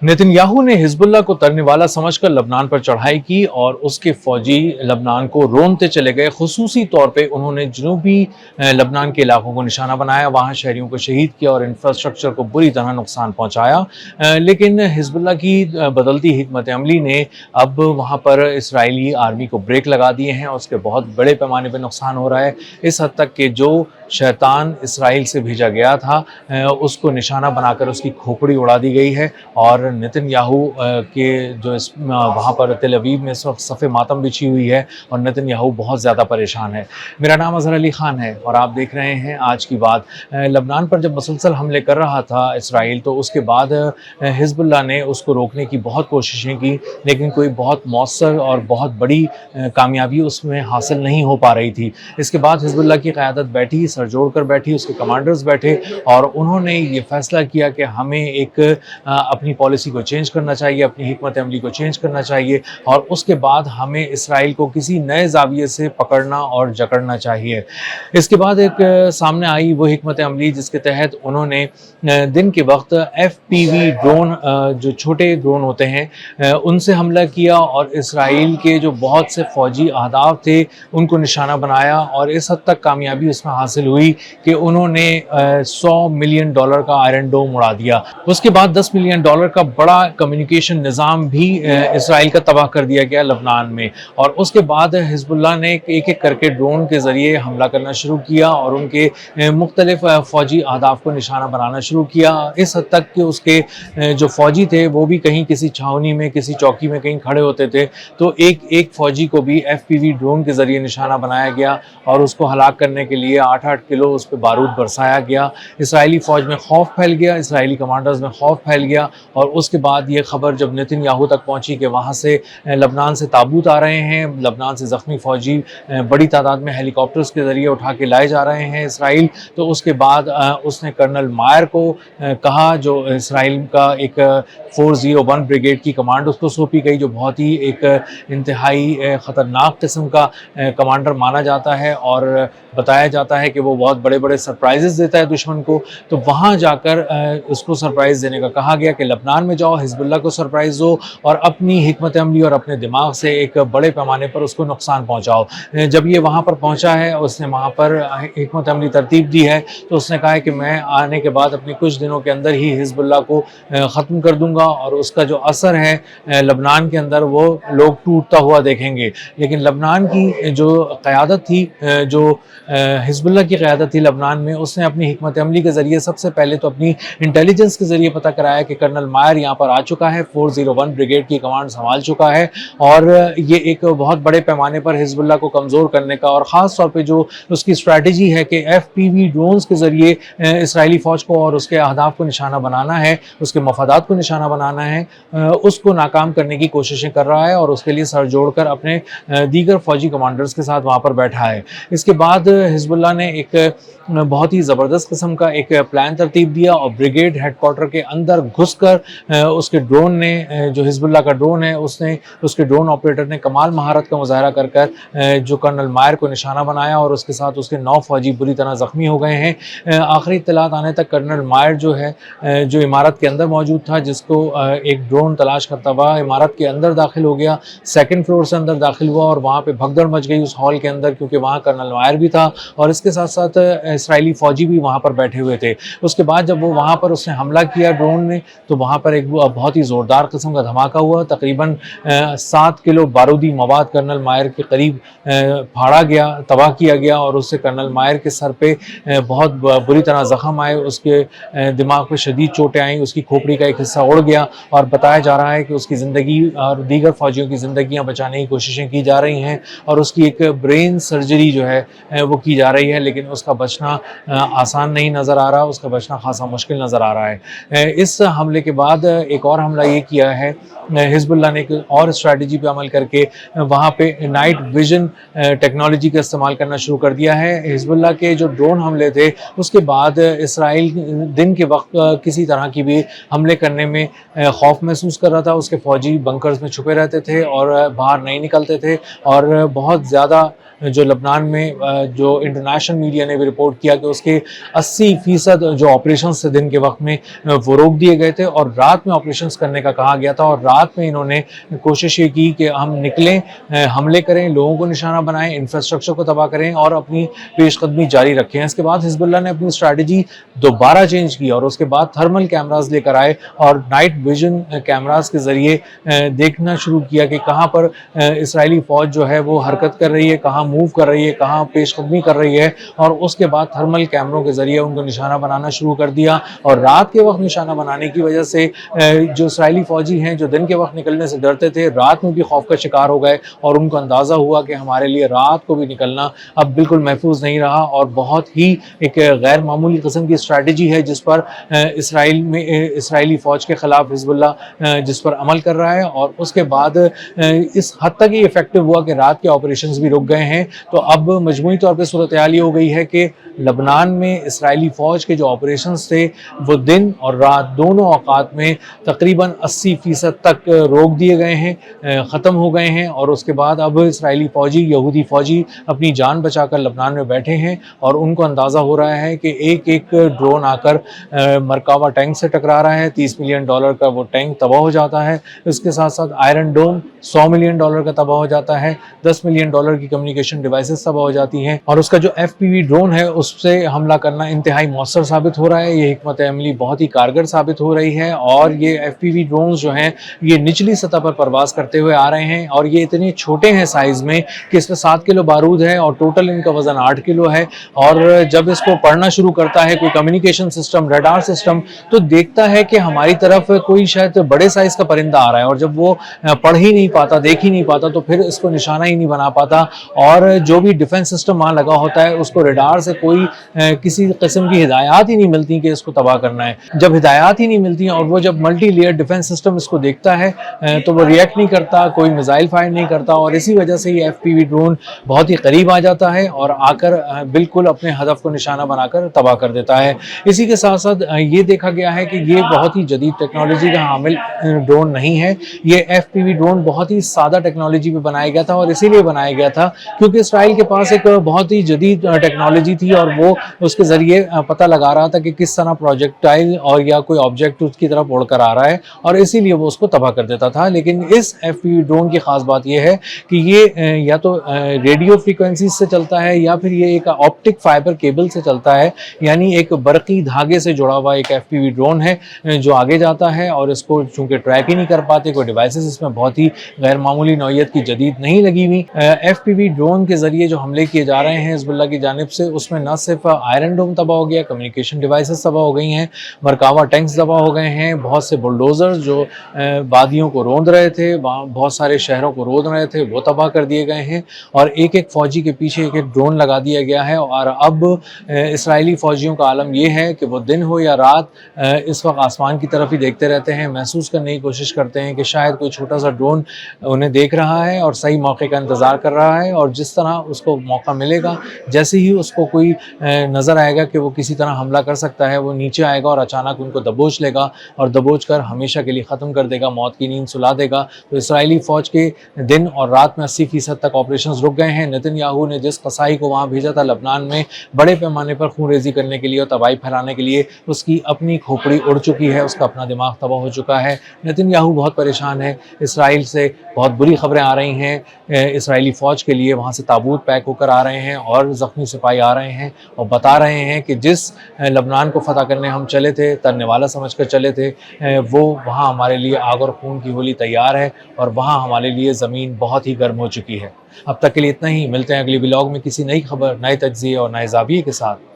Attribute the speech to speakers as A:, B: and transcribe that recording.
A: Netanyahu ने Hezbollah को तरने वाला समझकर लबनान पर चढ़ाई की और उसके फौजी लबनान को रोनते चले गए। खुसूसी तौर पे उन्होंने जनूबी लबनान के इलाकों को निशाना बनाया, वहाँ शहरियों को शहीद किया और इंफ्रास्ट्रक्चर को बुरी तरह नुकसान पहुँचाया। लेकिन हिजबुल्लाह की बदलती हिकमत अमली ने अब वहाँ पर इसराइली आर्मी को ब्रेक लगा दिए हैं और उसके बहुत बड़े पैमाने पर नुकसान हो रहा है। इस हद तक कि जो शैतान इसराइल से भेजा गया था उसको निशाना बनाकर उसकी खोपड़ी उड़ा दी गई है और नेतन्याहू के जो वहाँ पर तेल अवीव में इस वक्त सफ़े मातम बिछी हुई है और नेतन्याहू बहुत ज़्यादा परेशान है। मेरा नाम अज़हर अली ख़ान है और आप देख रहे हैं आज की बात। लबनान पर जब मुसलसल हमले कर रहा था इसराइल, तो उसके बाद हिजबुल्लाह ने उसको रोकने की बहुत कोशिशें की, लेकिन कोई बहुत मौसर और बहुत बड़ी कामयाबी उसमें हासिल नहीं हो पा रही थी। इसके बाद हिजबुल्लाह की क़यादत बैठी, सर जोड़ कर बैठी, उसके कमांडर्स बैठे और उन्होंने ये फ़ैसला किया कि हमें एक अपनी पॉलिसी को चेंज करना चाहिए, अपनी हिकमत अमली को चेंज करना चाहिए और उसके बाद हमें इसराइल को किसी नए ज़ाविये से पकड़ना और जकड़ना चाहिए। इसके बाद एक सामने आई वो हिकमत अमली जिसके तहत उन्होंने दिन के वक्त FPV ड्रोन, जो छोटे ड्रोन होते हैं, उनसे हमला किया और इसराइल के जो बहुत से फ़ौजी अहदाफ थे उनको निशाना बनाया और इस हद तक कामयाबी उसमें हासिल हुई कि उन्होंने $100 मिलियन का आयरन डोम उड़ा दिया। उसके बाद $10 मिलियन का बड़ा कम्युनिकेशन निज़ाम भी इसराइल का तबाह कर दिया गया लबनान में। और उसके बाद हिजबुल्लाह ने एक एक करके ड्रोन के ज़रिए हमला करना शुरू किया और उनके मुख्तलिफ फ़ौजी अहदाफ को निशाना बनाना शुरू किया। इस हद तक कि उसके जो फ़ौजी थे वो भी कहीं किसी छावनी में, किसी चौकी में कहीं खड़े होते थे तो एक एक फ़ौजी को भी FPV ड्रोन के ज़रिए निशाना बनाया गया और उसको हलाक करने के लिए 8-8 किलो उस पर बारूद बरसाया गया। इसराइली फ़ौज में खौफ फैल गया, इसराइली कमांडर्स में खौफ फैल गया और उसके बाद ये खबर जब नेतन्याहू तक पहुंची कि वहाँ से लबनान से ताबूत आ रहे हैं, लबनान से ज़ख्मी फ़ौजी बड़ी तादाद में हेलीकॉप्टर्स के ज़रिए उठा के लाए जा रहे हैं इसराइल, तो उसके बाद उसने कर्नल मायर को कहा, जो इसराइल का एक 401 ब्रिगेड की कमांड उसको सौंपी गई, जो बहुत ही एक इंतहाई ख़तरनाक किस्म का कमांडर माना जाता है और बताया जाता है कि वो बहुत बड़े बड़े सरप्राइजेस देता है दुश्मन को। तो वहाँ जाकर उसको सरप्राइज़ देने का कहा गया कि लबनान में जाओ, हिजबुल्लाह को सरप्राइज़ दो और अपनी हिकमत अमली और अपने दिमाग से एक बड़े पैमाने पर उसको नुकसान पहुँचाओ। जब ये वहाँ पर पहुँचा है, उसने वहाँ पर हिकमत अमली तरतीब दी है, तो उसने कहा है कि मैं आने के बाद अपने कुछ दिनों के अंदर ही हिजबुल्लाह को ख़त्म कर दूँगा और उसका जो असर है लबनान के अंदर वो लोग टूटता हुआ देखेंगे। लेकिन लबनान की जो क़यादत थी, जो हिजबुल्लाह की क़यादत थी लबनान में, उसने अपनी हिकमत अमली के ज़रिए सबसे पहले तो अपनी इंटेलिजेंस के ज़रिए पता कराया कि कर्नल मायर यहाँ पर आ चुका है, 401 ब्रिगेड की कमांड संभाल चुका है और ये एक बहुत बड़े पैमाने पर हिजबुल्लाह को कमज़ोर करने का और ख़ास तौर पे जो उसकी स्ट्रैटेजी है कि FPV ड्रोन्स के ज़रिए इसराइली फ़ौज को और उसके अहदाफ को निशाना बनाना है, उसके मफादात को निशाना बनाना है, उसको नाकाम करने की कोशिशें कर रहा है और उसके लिए सर जोड़कर अपने दीगर फ़ौजी कमांडर्स के साथ वहाँ पर बैठा है। इसके बाद हिजबुल्लाह ने एक बहुत ही ज़बरदस्त किस्म का एक प्लान तरतीब दिया और ब्रिगेड हेडक्वार्टर के अंदर घुसकर उसके ड्रोन ने, जो हिजबुल्लाह का ड्रोन है, उसने उसके ड्रोन ऑपरेटर ने कमाल महारत का मुजाहरा कर जो कर्नल मायर को निशाना बनाया और उसके साथ उसके 9 फ़ौजी बुरी तरह ज़ख्मी हो गए हैं। आखिरी इत्तलात आने तक कर्नल मायर जो है, जो इमारत के अंदर मौजूद था, जिसको एक ड्रोन तलाश करता हुआ इमारत के अंदर दाखिल हो गया, 2nd फ्लोर से अंदर दाखिल हुआ और वहाँ पे भगदड़ मच गई उस हॉल के अंदर, क्योंकि वहाँ कर्नल मायर भी था और इसके साथ साथ इसराइली फ़ौजी भी वहाँ पर बैठे हुए थे। उसके बाद जब वो वहाँ पर उसने हमला किया ड्रोन ने, तो वहाँ पर एक बहुत ही ज़ोरदार किस्म का धमाका हुआ। तकरीबन 7 किलो बारूदी मवाद कर्नल मायर के करीब फाड़ा गया, तबाह किया गया और उससे कर्नल मायर के सर पे बहुत बुरी तरह ज़ख़म आए, उसके दिमाग पे शदीद चोटें आईं, उसकी खोपड़ी का एक हिस्सा उड़ गया और बताया जा रहा है कि उसकी ज़िंदगी और दीगर फ़ौजियों की ज़िंदगियाँ बचाने की कोशिशें की जा रही हैं और उसकी एक ब्रेन सर्जरी जो है वो की जा रही है, लेकिन उसका बचना आसान नहीं नज़र आ रहा, उसका बचना खासा मुश्किल नज़र आ रहा है। इस हमले के बाद एक और हमला ये किया है हिजबुल्लाह ने, एक और स्ट्रैटेजी पे अमल करके वहाँ पे नाइट विजन टेक्नोलॉजी का इस्तेमाल करना शुरू कर दिया है। हिजबुल्लाह के जो ड्रोन हमले थे उसके बाद इसराइल दिन के वक्त किसी तरह की भी हमले करने में खौफ महसूस कर रहा था। उसके फ़ौजी बंकर्स में छुपे रहते थे और बाहर नहीं निकलते थे और बहुत ज़्यादा जो लबनान में जो इंटरनेशनल मीडिया ने भी रिपोर्ट किया कि उसके 80% जो ऑपरेशन थे दिन के वक्त में वो रोक दिए गए थे और رات میں آپریشنز کرنے کا کہا گیا تھا اور رات میں انہوں نے کوشش یہ کی کہ ہم نکلیں, حملے کریں, لوگوں کو نشانہ بنائیں, انفراسٹرکچر کو تباہ کریں اور اپنی پیش قدمی جاری رکھیں. اس کے بعد حزب اللہ نے اپنی اسٹریٹجی دوبارہ چینج کی اور اس کے بعد تھرمل کیمراز لے کر آئے اور نائٹ ویژن کیمراز کے ذریعے دیکھنا شروع کیا کہ کہاں پر اسرائیلی فوج جو ہے وہ حرکت کر رہی ہے, کہاں موو کر رہی ہے, کہاں پیش قدمی کر رہی ہے, اور اس کے بعد تھرمل کیمروں کے ذریعے ان کو نشانہ بنانا شروع کر دیا. اور رات کے وقت نشانہ بنانے کی وجہ سے جو اسرائیلی فوجی ہیں جو دن کے وقت نکلنے سے ڈرتے تھے, رات میں بھی خوف کا شکار ہو گئے اور ان کو اندازہ ہوا کہ ہمارے لیے رات کو بھی نکلنا اب بالکل محفوظ نہیں رہا. اور بہت ہی ایک غیر معمولی قسم کی اسٹریٹجی ہے جس پر اسرائیلی فوج کے خلاف حزب اللہ جس پر عمل کر رہا ہے. اور اس کے بعد اس حد تک یہ افیکٹو ہوا کہ رات کے آپریشنز بھی رک گئے ہیں. تو اب مجموعی طور پہ صورتحال یہ ہو گئی ہے کہ لبنان میں اسرائیلی فوج کے جو آپریشنز تھے وہ دن اور رات دونوں اوقات میں تقریباً 80% تک روک دیے گئے ہیں, ختم ہو گئے ہیں. اور اس کے بعد اب اسرائیلی فوجی, یہودی فوجی اپنی جان بچا کر لبنان میں بیٹھے ہیں اور ان کو اندازہ ہو رہا ہے کہ ایک ایک ڈرون آ کر مرکاوا ٹینک سے ٹکرا رہا ہے. $30 ملین کا وہ ٹینک تباہ ہو جاتا ہے. اس کے ساتھ ساتھ آئرن ڈوم $100 ملین کا تباہ ہو جاتا ہے. $10 ملین کی کمیونیکیشن ڈیوائسز تباہ ہو جاتی ہیں. اور اس کا جو FPV ڈرون ہے اس سے حملہ کرنا انتہائی مؤثر ثابت ہو رہا ہے. یہ حکمت عملی بہت ہی کارگر ثابت ہو رہی ہے. اور یہ FPV ڈرونز جو ہیں یہ نچلی سطح پر پرواز کرتے ہوئے آ رہے ہیں اور یہ اتنے چھوٹے ہیں سائز میں کہ اس میں 7 کلو بارود ہے اور ٹوٹل ان کا وزن 8 کلو ہے. اور جب اس کو پڑھنا شروع کرتا ہے کوئی کمیونیکیشن سسٹم, ریڈار سسٹم, تو دیکھتا ہے کہ ہماری طرف کوئی شاید بڑے سائز کا پرندہ آ رہا ہے. اور جب وہ پڑھ ہی نہیں پاتا, دیکھ ہی نہیں پاتا, تو پھر اس کو نشانہ ہی نہیں بنا پاتا. اور جو بھی ڈیفنس سسٹم وہاں لگا ہوتا ہے اس کو ریڈار سے کوئی کسی قسم کی ہدایات ہی نہیں ملتی کہ اس کو تباہ کرنا ہے. جب ہدایات ہی نہیں ملتی اور وہ جب ملٹی لیئر ڈیفنس سسٹم اس کو دیکھتا ہے تو وہ ریئیکٹ نہیں کرتا, کوئی میزائل فائر نہیں کرتا. اور اسی وجہ سے یہ FPV ڈرون بہت ہی قریب آ جاتا ہے اور آ کر بالکل اپنے ہدف کو نشانہ بنا کر تباہ کر دیتا ہے. اسی کے ساتھ ساتھ یہ دیکھا گیا ہے کہ یہ بہت ہی جدید ٹیکنالوجی کا حامل ڈرون نہیں ہے. یہ FPV ڈرون بہت ہی سادہ ٹیکنالوجی پہ بنایا گیا تھا اور اسی لیے بنایا گیا تھا کیونکہ اسرائیل کے پاس ایک بہت ہی جدید ٹیکنالوجی تھی اور وہ اس کے ذریعے پتہ لگا رہا تھا کہ کس طرح پروجیکٹائل اور یا کوئی آبجیکٹ اس کی طرف اڑ کر آ رہا ہے اور اسی لیے وہ اس کو تباہ کر دیتا تھا. لیکن اس FPV ڈرون کی خاص بات یہ ہے کہ یہ یا تو ریڈیو فریکوینسیز سے چلتا ہے یا پھر یہ ایک آپٹک فائبر کیبل سے چلتا ہے, یعنی ایک برقی دھاگے سے جڑا ہوا ایک FPV ڈرون ہے جو آگے جاتا ہے. اور اس کو چونکہ ٹریک ہی نہیں کر پاتے, کوئی ڈیوائسز اس میں بہت ہی غیر معمولی نوعیت کی جدید نہیں لگی ہوئی. FPV ڈرون کے ذریعے جو حملے کیے جا رہے ہیں حزب اللہ کی جانب سے اس میں نہ صرف آئرن ڈوم تباہ ہو گیا, کمیونیکیشن ڈیوائسز تباہ ہو گئی ہیں, مرکاوا ٹینکس تباہ ہو گئے ہیں, بہت سے بلڈوزرز جو وادیوں کو روند رہے تھے, بہت سارے شہروں کو روند رہے تھے, وہ تباہ کر دیے گئے ہیں. اور ایک ایک فوجی کے پیچھے ایک ایک ڈرون لگا دیا گیا ہے. اور اب اسرائیلی فوجیوں کا عالم یہ ہے کہ وہ دن ہو یا رات اس وقت آسمان کی طرف ہی دیکھتے رہتے ہیں, محسوس کرنے کی کوشش کرتے ہیں کہ شاید کوئی چھوٹا سا ڈرون انہیں دیکھ رہا ہے اور صحیح موقع کا انتظار کر رہا ہے. اور جس طرح اس کو موقع ملے گا, جیسے ہی اس کو کوئی نظر آئے گا کہ وہ کسی طرح حملہ کر سکتا ہے, وہ نیچے آئے گا اور اچانک ان کو دبوچ لے گا اور دبوچ کر ہمیشہ کے لیے ختم کر دے گا, موت کی نیند سلا دے گا. تو اسرائیلی فوج کے دن اور رات میں 80% تک آپریشنز رک گئے ہیں. نتن یاہو نے جس قصائی کو وہاں بھیجا تھا لبنان میں بڑے پیمانے پر خون ریزی کرنے کے لیے اور تباہی پھیلانے کے لیے, اس کی اپنی کھوپڑی اڑ چکی ہے, اس کا اپنا دماغ تباہ ہو چکا ہے. نتن یاہو بہت پریشان ہے, اسرائیل سے بہت بری خبریں آ رہی ہیں اسرائیلی فوج کے لیے, وہاں سے تابوت پیک ہو کر آ رہے ہیں اور زخمی سپاہی آ رہے ہیں اور بتا رہے ہیں کہ جس لبنان کو فتح کرنے ہم چلے تھے, ترنے والا سمجھ کر چلے تھے, وہ وہاں ہمارے لیے آگ اور خون کی ہولی تیار ہے اور وہاں ہمارے لیے زمین بہت ہی گرم ہو چکی ہے. اب تک کے لیے اتنا ہی, ملتے ہیں اگلی ولاگ میں کسی نئی خبر, نئے تجزیے اور نئے زاویے کے ساتھ.